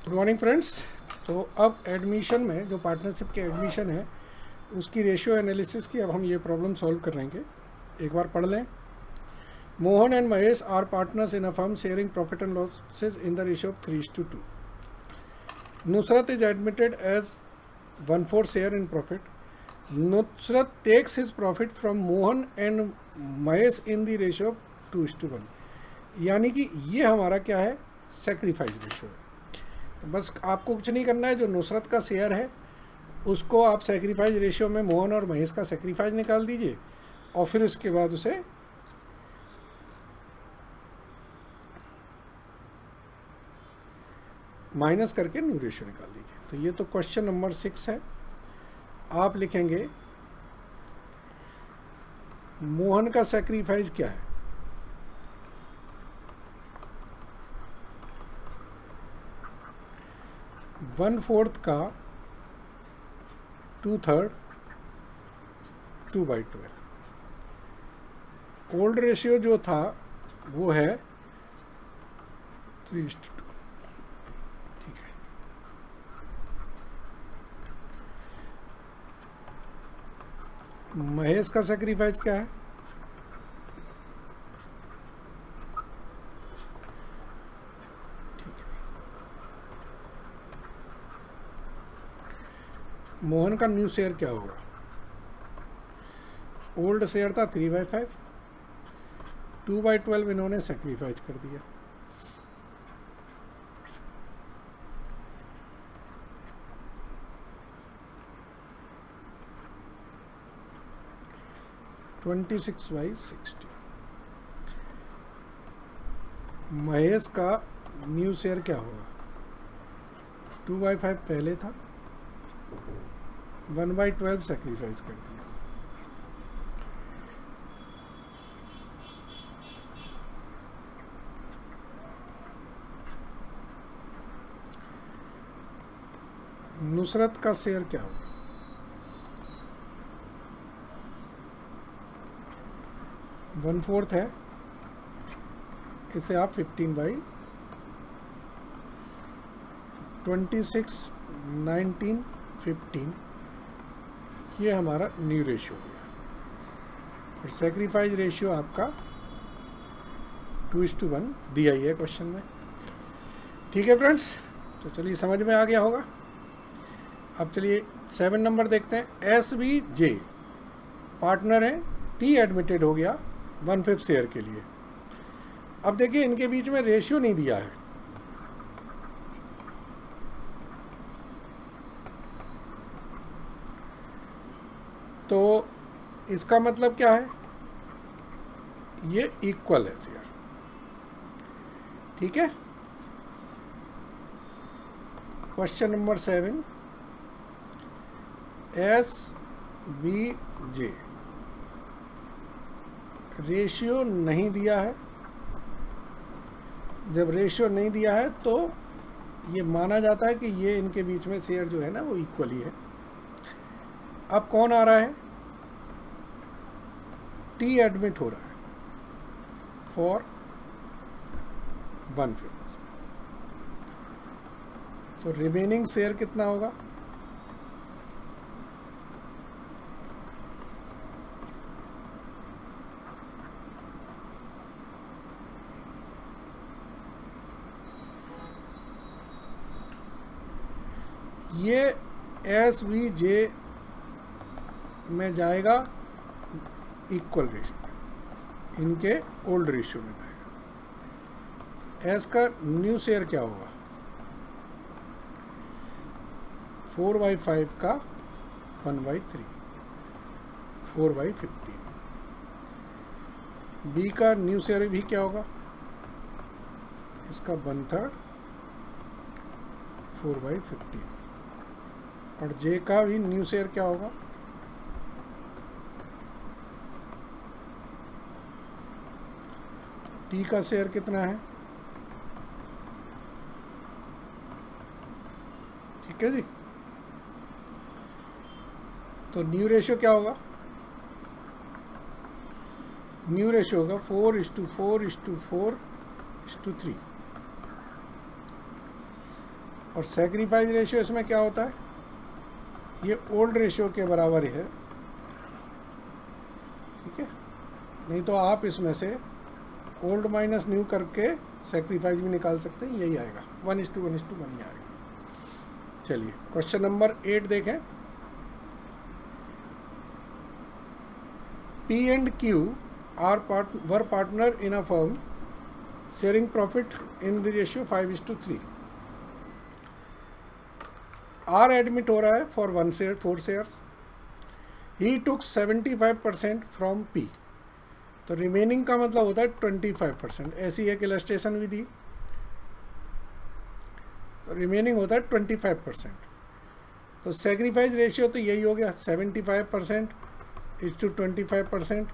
Good morning friends. तो अब admission में जो पार्टनरशिप के एडमिशन है उसकी रेशियो एनालिसिस की अब हम ये प्रॉब्लम सॉल्व कर रहेंगे। एक बार पढ़ लें। Mohan and Mahesh are partners in a firm sharing profit and losses in the ratio of 3:2। Nusrat is admitted as 1/4 share in profit. Nusrat takes his profit from Mohan and Mahesh in the ratio of 2:1। यानी कि ये हमारा क्या है, सेक्रीफाइस रेशियो है। बस आपको कुछ नहीं करना है, जो नुसरत का शेयर है उसको आप सेक्रीफाइस रेशियो में मोहन और महेश का सेक्रीफाइस निकाल दीजिए और फिर उसके बाद उसे माइनस करके न्यू रेशियो निकाल दीजिए। तो ये तो क्वेश्चन नंबर 6 है। आप लिखेंगे मोहन का सेक्रीफाइस क्या है। वन फोर्थ का 2/3 2/12। ओल्ड रेशियो जो था वो है 3:2। ठीक है। महेश का सेक्रीफाइस क्या है, मोहन का न्यू शेयर क्या होगा। ओल्ड शेयर था 3/5, 2/12 इन्होंने सेक्रीफाइस कर दिया। (26/60). महेश का न्यू शेयर क्या होगा, 2/5 पहले था, 1/12 सेक्रीफाइस कर दिया। नुसरत का शेयर क्या होगा, 1/4 है, इसे आप 15/26 19 15 ये हमारा न्यू रेशियो हो गया। और सेक्रीफाइस रेशियो आपका 2:1 दिया ही है क्वेश्चन में। ठीक है फ्रेंड्स, तो चलिए समझ में आ गया होगा। अब चलिए 7 नंबर देखते हैं। SVJ पार्टनर है, T एडमिटेड हो गया 1/5 शेयर के लिए। अब देखिए इनके बीच में रेशियो नहीं दिया है, तो इसका मतलब क्या है, ये इक्वल है शेयर। ठीक है। क्वेश्चन नंबर 7, SVJ रेशियो नहीं दिया है। जब रेशियो नहीं दिया है तो ये माना जाता है कि ये इनके बीच में शेयर जो है ना वो इक्वल ही है। अब कौन आ रहा है, T एडमिट हो रहा है फॉर 1/5। तो रिमेनिंग शेयर कितना होगा, ये SVJ में जाएगा इक्वल रेशियो, इनके ओल्ड रेशियो में जाएगा। S का न्यू शेयर क्या होगा, 4/5 का 1/3 4/15। B का न्यू शेयर भी क्या होगा, इसका 1/3 4/15। और J का भी न्यू शेयर क्या होगा, T का शेयर कितना है। ठीक है जी। तो न्यू रेशियो क्या होगा, न्यू रेशियो होगा 4:4:4:3। और सेक्रीफाइस रेशियो इसमें क्या होता है, ये ओल्ड रेशियो के बराबर ही है, ठीक है। नहीं तो आप इसमें से ओल्ड माइनस न्यू करके सेक्रीफाइस भी निकाल सकते हैं, यही आएगा 1:1:1 ही आएगा। चलिए क्वेश्चन नंबर 8 देखें। P and Q were partner in a firm sharing profit in the ratio 5:3. R admit हो रहा है for 1 share 4 shares. He took 75% from P. तो रिमेनिंग का मतलब होता है 25%। ऐसी एक इलस्ट्रेशन भी दी, तो रिमेनिंग होता है 25%। तो सेक्रीफाइस रेशियो तो यही हो गया 75% इज टू 25%,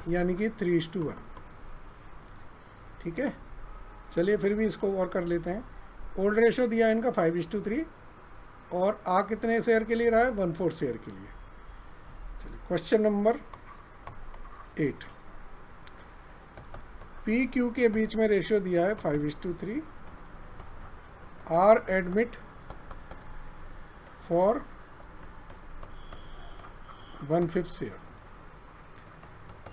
यानी कि 3:1, ठीक है। चलिए फिर भी इसको और कर लेते हैं। ओल्ड रेशियो दिया है इनका 5:3 और आ कितने शेयर के लिए रहा है, 1/4 शेयर के लिए। चलिए क्वेश्चन नंबर 8। पी क्यू के बीच में रेशियो दिया है 5:3। R admit for 1/5 share,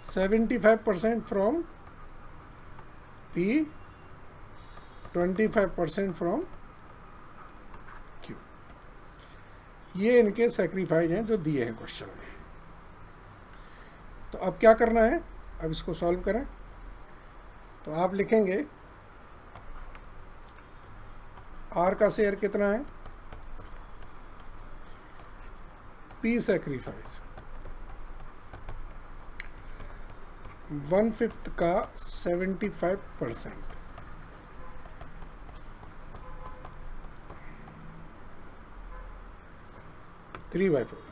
75% from P, 25% from Q. ये इनके सेक्रीफाइस हैं जो दिए हैं क्वेश्चन में। तो अब क्या करना है, अब इसको सॉल्व करें। तो आप लिखेंगे आर का शेयर कितना है, पी सेक्रीफाइस 1/5 का 75%, थ्री बाई 4।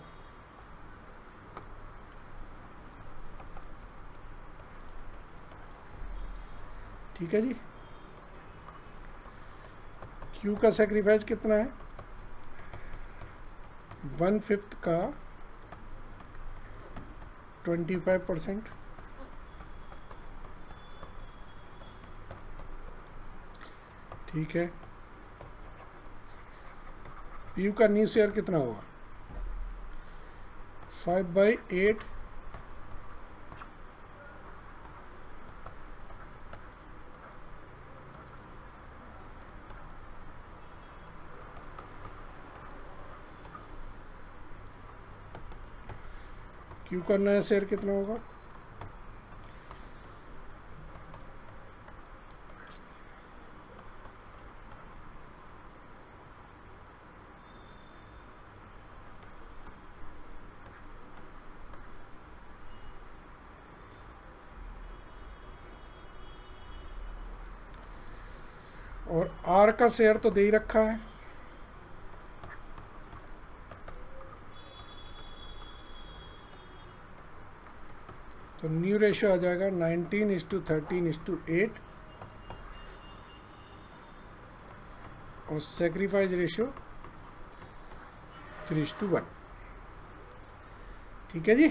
ठीक है जी। क्यू का सेक्रीफाइस कितना है, 1/5 का 25%, ठीक है। पी का न्यू शेयर कितना होगा, 5/8 क्यू का नया शेयर कितना होगा, और आर का शेयर तो दे ही रखा है, तो न्यू रेशियो आ जाएगा 19:13:8 और सेक्रीफाइस रेशियो 3:1, ठीक है जी।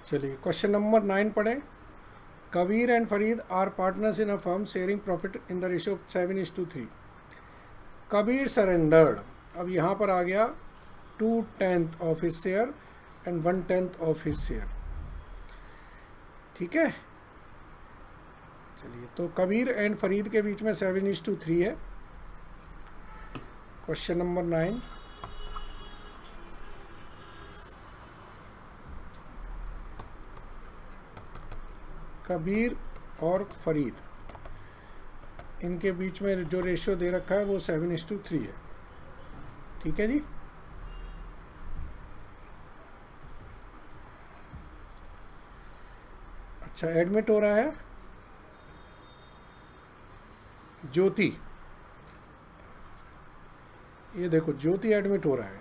चलिए क्वेश्चन नंबर 9 पढ़ें। Kabir and Farid are partners in a firm sharing profit in the ratio 7:3। Kabir surrendered, अब यहाँ पर आ गया 2/10 of his share and 1/10 of his share, ठीक है। चलिए तो कबीर एंड फरीद के बीच में 7:3 है। क्वेश्चन नंबर 9, कबीर और फरीद इनके बीच में जो रेशियो दे रखा है वो 7:3 है, ठीक है जी। अच्छा, एडमिट हो रहा है ज्योति, ये देखो ज्योति एडमिट हो रहा है,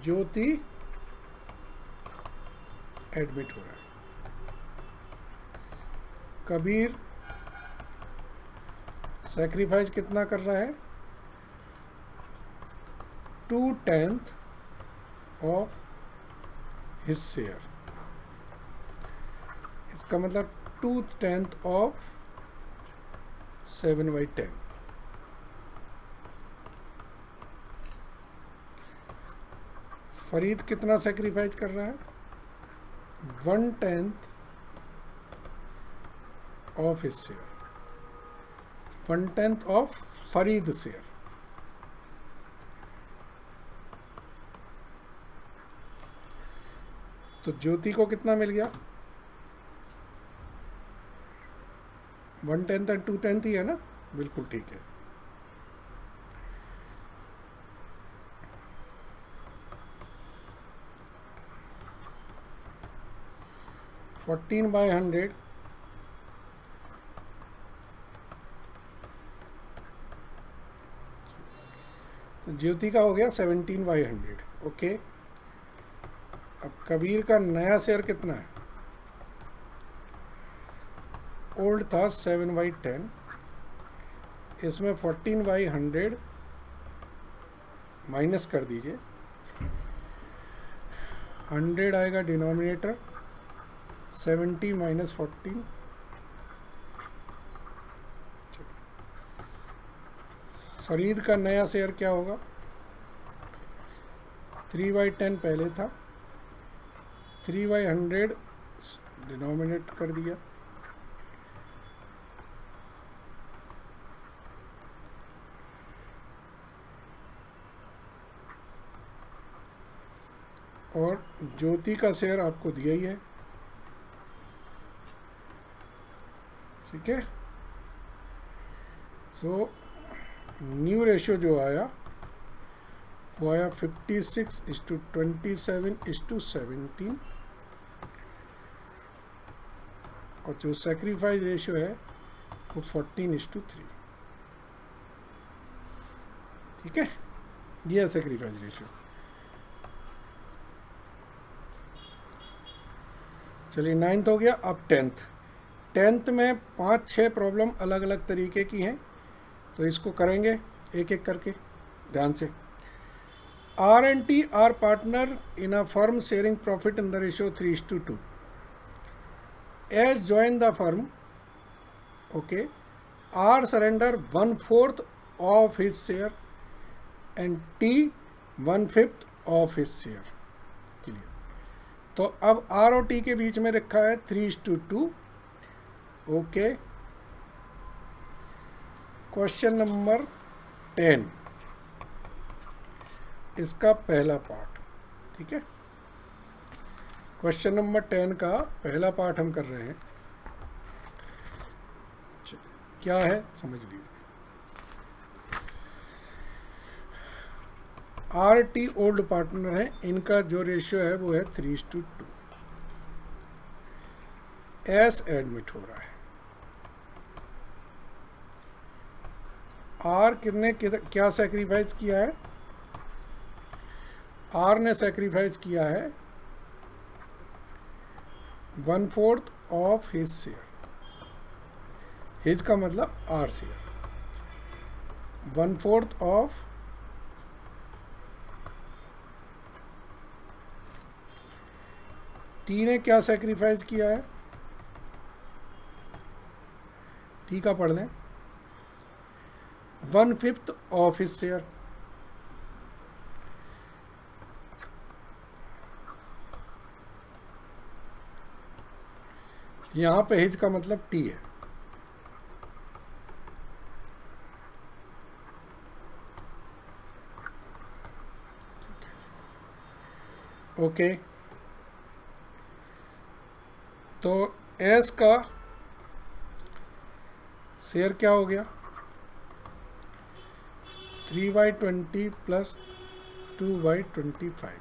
ज्योति एडमिट हो रहा है। कबीर सैक्रिफाइस कितना कर रहा है, 2/10 ऑफ हिज शेयर, इसका मतलब 2/10 ऑफ 7/10। फरीद कितना सेक्रीफाइस कर रहा है? 1/10 of his share, 1/10 of Farid share. तो ज्योति को कितना मिल गया? 1/10 और 2/10 ही है ना, बिल्कुल ठीक है। फोर्टीन बाय 100 तो ज्योति का हो गया 17/100। ओके, अब कबीर का नया शेयर कितना है? ओल्ड था 7/10, इसमें 14/100 माइनस कर दीजिए, 100 आएगा डिनोमिनेटर, 70 माइनस 14, फरीद का नया शेयर क्या होगा? 3/10 पहले था, 3/100 डिनोमिनेट कर दिया, और ज्योति का शेयर आपको दिया ही है। ठीक है, सो न्यू रेशियो जो आया वो आया 56:27:17, और जो सेक्रीफाइस रेशियो है वो 14:3। ठीक है, ये है सेक्रीफाइस रेशियो। चलिए 9th हो गया, अब 10th में 5-6 प्रॉब्लम अलग अलग तरीके की हैं, तो इसको करेंगे एक एक करके ध्यान से। R and T are partner in a firm sharing profit in the ratio 3:2. As join the firm, okay, R surrender 1/4 of his share and T 1/5 of his share। Clear. तो अब R और T के बीच में रखा है 3:2। Okay, question number 10, इसका पहला part. ठीक है, क्वेश्चन नंबर 10 का पहला पार्ट हम कर रहे हैं। क्या है समझ लीजिए। आर टी ओल्ड पार्टनर है, इनका जो रेशियो है वो है 3:2। एस एडमिट हो रहा है। आर कितने क्या सेक्रीफाइस किया है? आर ने सेक्रीफाइस किया है 1/4 ऑफ हिज शेयर। हिज का मतलब आर शेयर, 1/4 ऑफ टी ने क्या सेक्रीफाइस किया है? टी का पढ़ लें, 1/5 ऑफ हिज शेयर। यहां पे हिज का मतलब टी है। ओके, तो एस का शेयर क्या हो गया? 3/20 प्लस 2/25।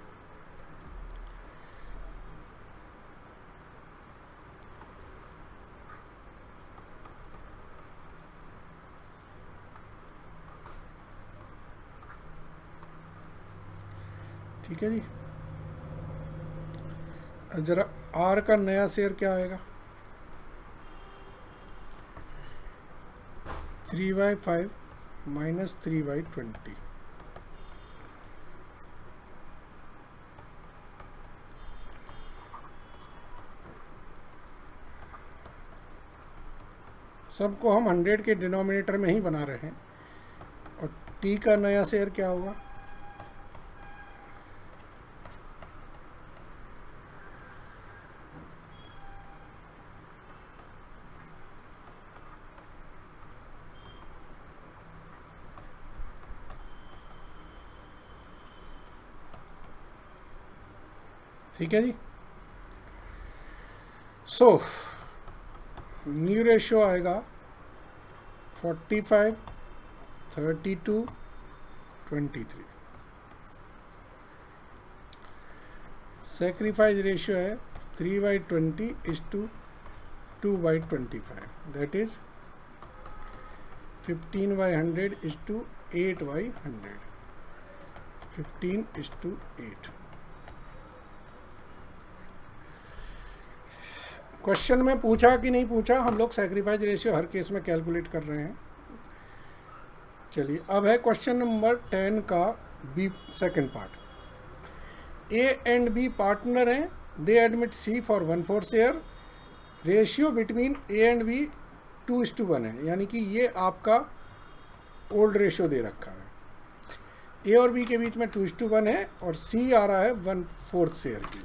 ठीक है जी। अब जरा आर का नया शेयर क्या आएगा? 3/5 माइनस 3/20। सबको हम 100 के डिनोमिनेटर में ही बना रहे हैं। और टी का नया शेयर क्या होगा? ठीक है जी। सो न्यू रेशियो आएगा 45, 32, 23। सेक्रीफाइस रेशियो है 3/20:2/25, दैट इज 15/100:8/100, 15:8। क्वेश्चन में पूछा कि नहीं पूछा, हम लोग सेक्रीफाइस रेशियो हर केस में कैलकुलेट कर रहे हैं। चलिए, अब है क्वेश्चन नंबर 10 का B second part. A and B partner हैं, they admit C for 1/4 share. Ratio between A and B 2:1 है, यानी कि ये आपका ओल्ड रेशियो दे रखा है। ए और बी के बीच में 2:1 है और सी आ रहा है 1/4 शेयर के लिए।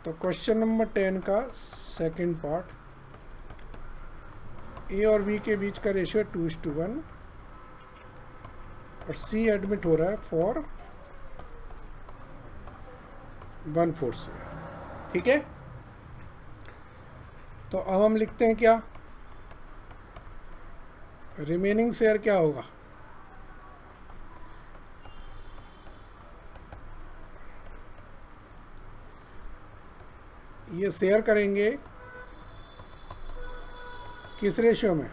तो क्वेश्चन नंबर 10 का सेकंड पार्ट, ए और बी के बीच का रेशियो 2:1 और सी एडमिट हो रहा है फॉर 1/4 शेयर। ठीक है, तो अब हम लिखते हैं क्या, रिमेनिंग शेयर क्या होगा? ये शेयर करेंगे किस रेशियो में?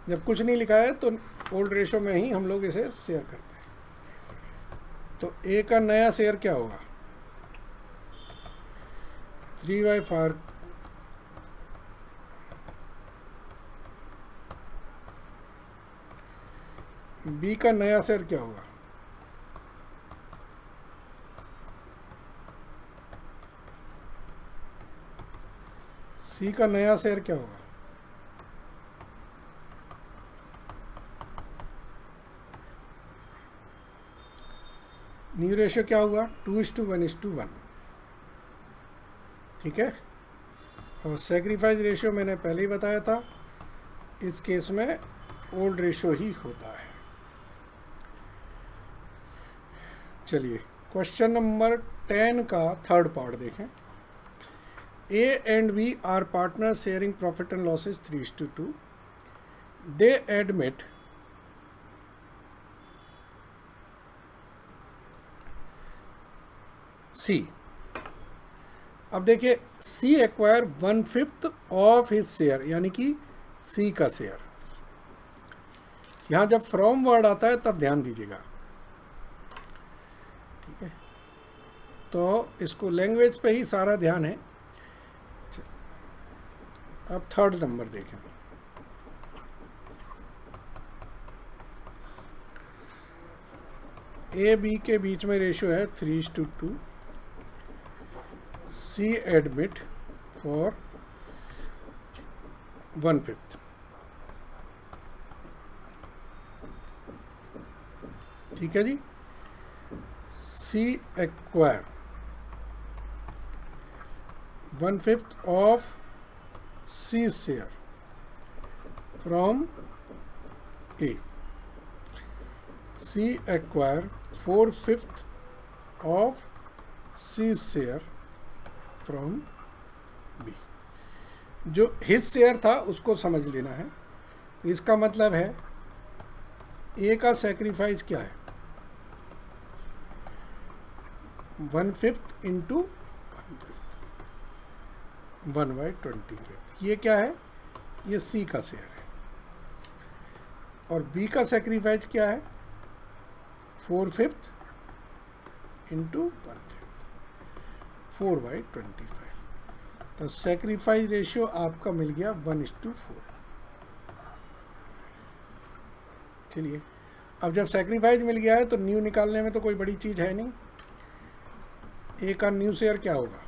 जब कुछ नहीं लिखा है तो ओल्ड रेशियो में ही हम लोग इसे शेयर करते हैं। तो ए का नया शेयर क्या होगा? 3/4। बी का नया शेयर क्या होगा? सी का नया शेयर क्या होगा? न्यू रेशियो क्या होगा? 2:1:1। ठीक है, और सेक्रीफाइस रेशियो मैंने पहले ही बताया था, इस केस में ओल्ड रेशियो ही होता है। चलिए, क्वेश्चन नंबर 10 का थर्ड पार्ट देखें। A and B are partners sharing profit and losses 3:2. They admit C। अब देखिए, C acquire 1/5 of his share, यानी कि C का शेयर। यहां जब फ्रॉम वर्ड आता है तब ध्यान दीजिएगा। ठीक है, तो इसको लैंग्वेज पे ही सारा ध्यान है। अब थर्ड नंबर देखें। ए बी के बीच में रेशियो है 3:2। C admit for 1/5। ठीक है जी। C acquire 1/5 of C share from A. C acquire 4/5 of C share from B। जो his share था उसको समझ लेना है। तो इसका मतलब है A का सेक्रीफाइस क्या है? 1/5 इंटू 1/25। ये क्या है? ये सी का शेयर है। और बी का सेक्रीफाइस क्या है? 4/5 इंटू 1/5, 4/25। तो सेक्रीफाइस रेशियो आपका मिल गया 1:4। चलिए, अब जब सेक्रीफाइस मिल गया है तो न्यू निकालने में तो कोई बड़ी चीज़ है नहीं। ए का न्यू शेयर क्या होगा?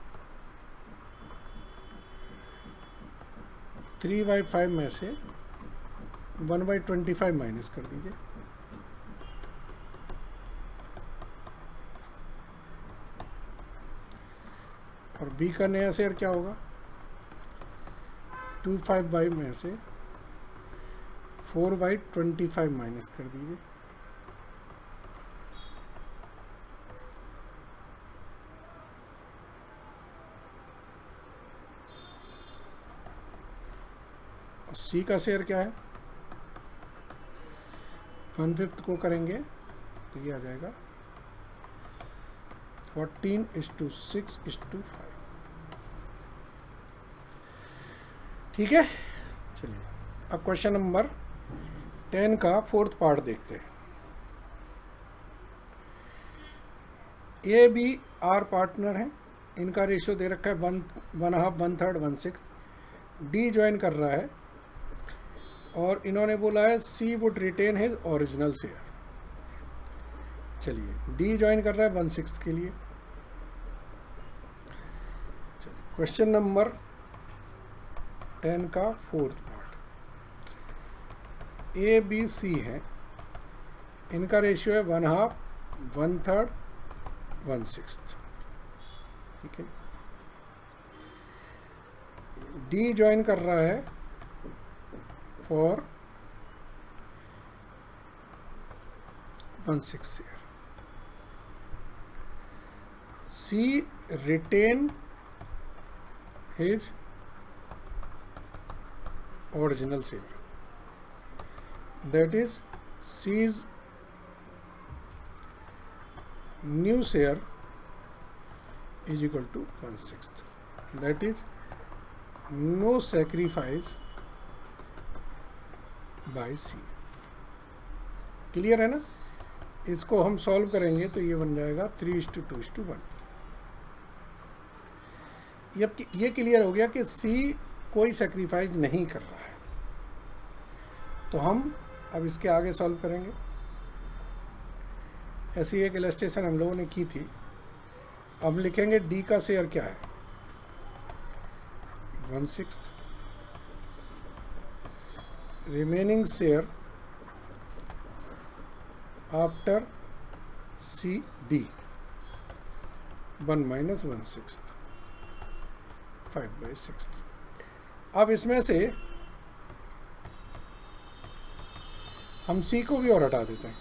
3/5 में से 1/25 माइनस कर दीजिए। और बी का नया शेयर क्या होगा? 2/5 में से 4/25 माइनस कर दीजिए। और सी का शेयर क्या है? 1/5 को करेंगे तो ये आ जाएगा 14:6:5। ठीक है, चलिए अब क्वेश्चन नंबर 10 का 4th पार्ट देखते हैं। ए बी आर पार्टनर हैं, इनका रेशियो दे रखा है 1/2, 1/3, 1/6। डी ज्वाइन कर रहा है और इन्होंने बोला है C would retain his original share. चलिए डी ज्वाइन कर रहा है 1/6 के लिए। चलिए क्वेश्चन नंबर 10 का 4th part. A B C है, इनका रेशियो है 1/2, 1/3, 1/6। ठीक है, डी ज्वाइन कर रहा है for 1/6 share. C retain his original share, that is C's new share is equal to 1/6, that is no sacrifice by C। Clear है ना? इसको हम सॉल्व करेंगे तो ये बन जाएगा 3:2:1। ये क्लियर हो गया कि C कोई सेक्रीफाइस नहीं कर रहा है। तो हम अब इसके आगे सॉल्व करेंगे। ऐसी एक इलस्ट्रेशन हम लोगों ने की थी। अब लिखेंगे डी का शेयर क्या है? 1/6। Remaining share after C D 1 - 1/6, 5/6। अब इसमें से हम सी को भी और हटा देते हैं।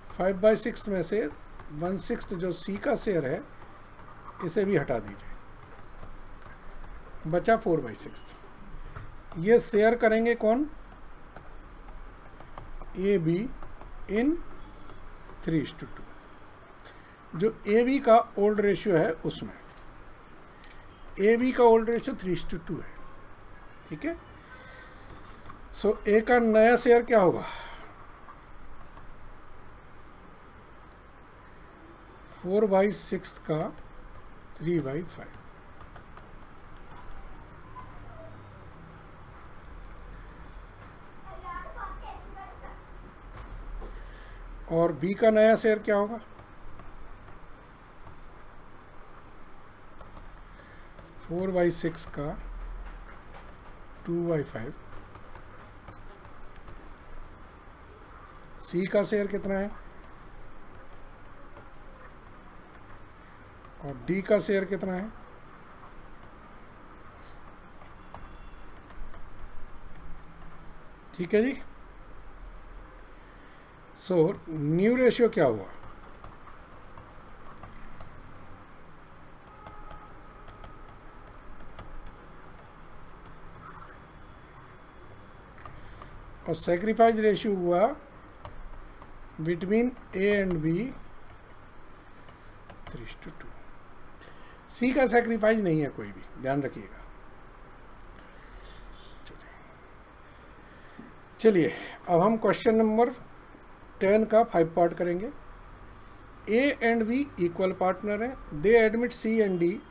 फाइव बाई सिक्स में से 1/6 जो सी का शेयर है इसे भी हटा दीजिए, बचा 4/6। ये शेयर करेंगे कौन? A be in 3:2। जो ए बी का ओल्ड रेशियो है उसमें ए बी का ओल्ड रेशियो 3:2 है। ठीक है, सो ए का नया शेयर क्या होगा? 4/6 का 3/5। और बी का नया शेयर क्या होगा? 4/6 का 2/5। सी का शेयर कितना है और डी का शेयर कितना है? ठीक है जी। सो न्यू रेशियो क्या हुआ? और सेक्रीफाइस रेशियो हुआ बिटवीन ए एंड बी 3:2। सी का सेक्रीफाइस नहीं है कोई भी, ध्यान रखिएगा। चलिए अब हम क्वेश्चन नंबर 10 का 5 पार्ट करेंगे। A and B equal partner हैं, they admit C and D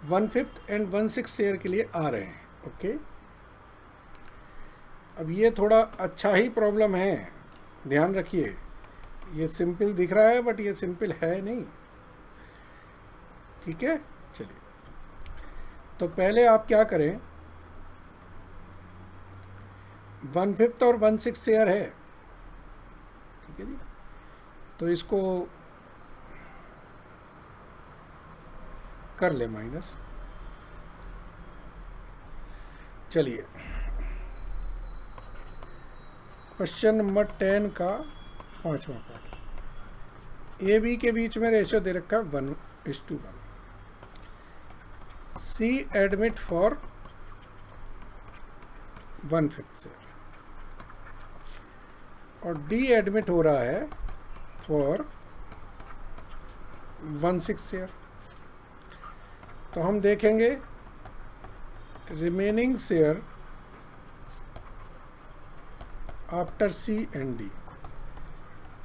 1/5 and 1/6 share के लिए आ रहे हैं। ओके, अब ये थोड़ा अच्छा ही प्रॉब्लम है, ध्यान रखिए। ये सिंपल दिख रहा है बट ये सिंपल है नहीं। ठीक है। चलिए, तो पहले आप क्या करें, 1/5 और 1/6 शेयर है, ठीक है जी, तो इसको कर ले माइनस। चलिए, क्वेश्चन नंबर 10 का 5वां पार्ट। ए बी के बीच में रेशियो दे रखा है 1:1। सी एडमिट फॉर 1/5 शेयर और डी एडमिट हो रहा है फॉर 1/6 शेयर। तो हम देखेंगे remaining share after C and D.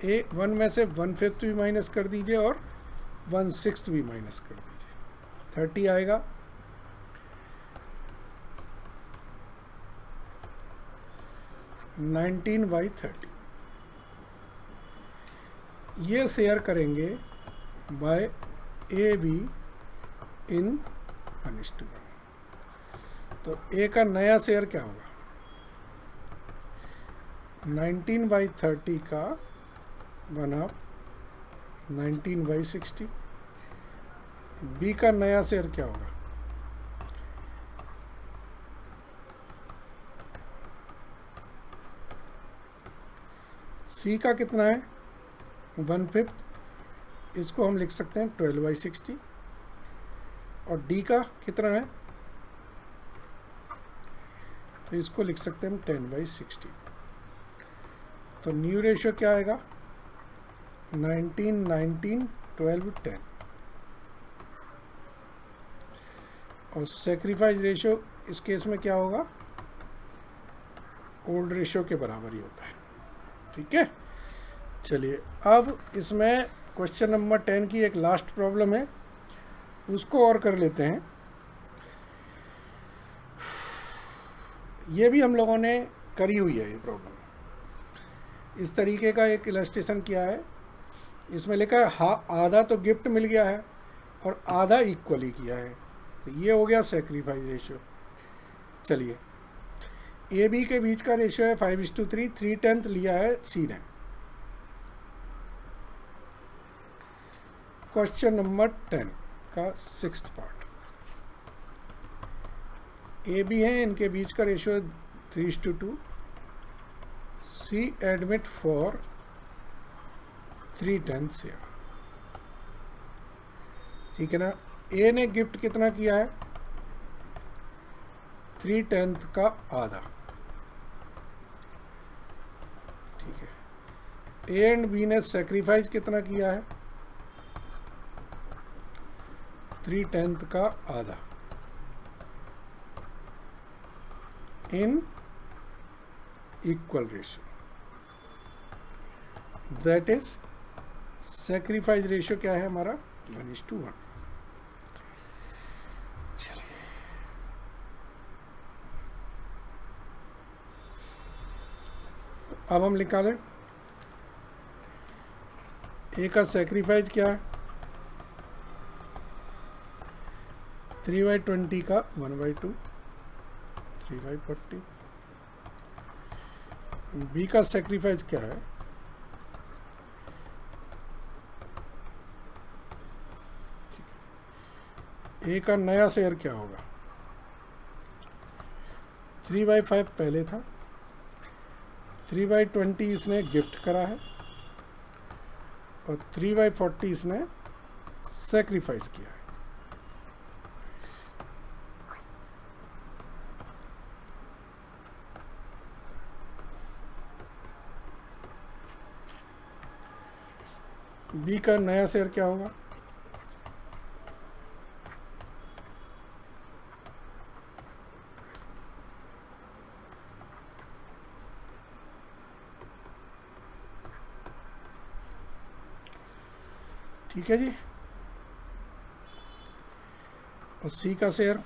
A 1 में से 1/5 भी माइनस कर दीजिए और 1/6 भी माइनस कर दीजिए, 30 आएगा। नाइनटीन बाई 30 ये शेयर करेंगे बाय ए बी इन 1:1। तो ए का नया शेयर क्या होगा, 19/30 का 1/2 19/60। बी का नया शेयर क्या होगा, सी का कितना है 1/5, इसको हम लिख सकते हैं 12/60। और डी का कितना है, तो इसको लिख सकते हैं हम 10/60। तो न्यू रेशियो क्या आएगा, 19 19 12 10। और सेक्रीफाइस रेशियो इस केस में क्या होगा, ओल्ड रेशियो के बराबर ही होता है, ठीक है। चलिए, अब इसमें क्वेश्चन नंबर 10 की एक लास्ट प्रॉब्लम है, उसको और कर लेते हैं। ये भी हम लोगों ने करी हुई है ये प्रॉब्लम। इस तरीके का एक इलस्ट्रेशन किया है, इसमें लिखा है आधा तो गिफ्ट मिल गया है और आधा इक्वली किया है, तो ये हो गया सेक्रीफाइस रेशियो। चलिए, ए बी के बीच का रेशियो है 5:3, 3/10 लिया है सी ने। क्वेश्चन नंबर 10 का 6th पार्ट। ए बी है, इनके बीच का ratio 3:2। C admit for 3/10 share, ठीक है ना। ए ने गिफ्ट कितना किया है, 3/10 का आधा, ठीक है। ए एंड बी ने सेक्रीफाइस कितना किया है, 3/10 का आधा in equal ratio, that is sacrifice ratio क्या है हमारा 1:1। चलिए, अब हम निकालें ए का सेक्रीफाइस क्या है, 3/20 का 1/2 3/40। बी का सेक्रीफाइस क्या है, ए का नया शेयर क्या होगा, 3/5 पहले था, 3/20 इसने गिफ्ट करा है और 3/40 इसने सेक्रीफाइस किया है। बी का नया शेयर क्या होगा, ठीक है जी। और सी का शेयर,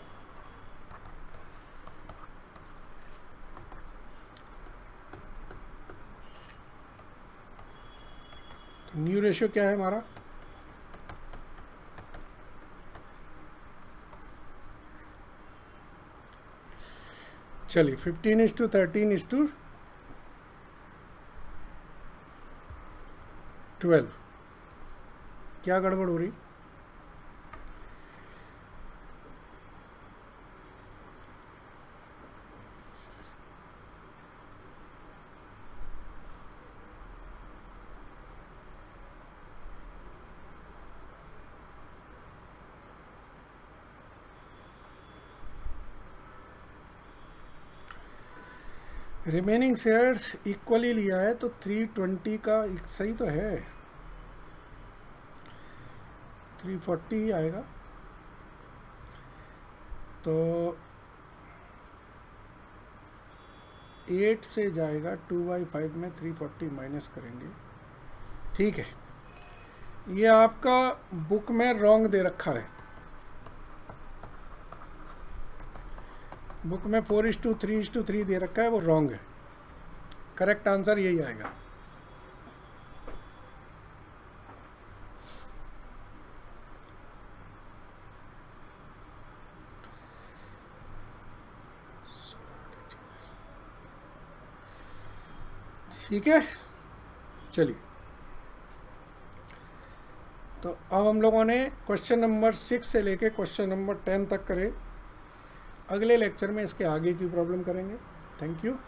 तो न्यू रेशियो क्या है हमारा, चलिए 15:13:12। क्या गड़बड़ हो रही? रिमेनिंग शेयर्स इक्वली लिया है तो 320 का सही तो है, 340 ही आएगा। तो 8 से जाएगा 2/5 में 340 माइनस करेंगे। ठीक है, ये आपका बुक में रॉन्ग दे रखा है। बुक में 4:3:3 दे रखा है, वो रॉन्ग है। करेक्ट आंसर यही आएगा। ठीक है, चलिए। तो अब हम लोगों ने क्वेश्चन नंबर 6 से लेके क्वेश्चन नंबर 10 तक करे। अगले लेक्चर में इसके आगे की प्रॉब्लम करेंगे। Thank you.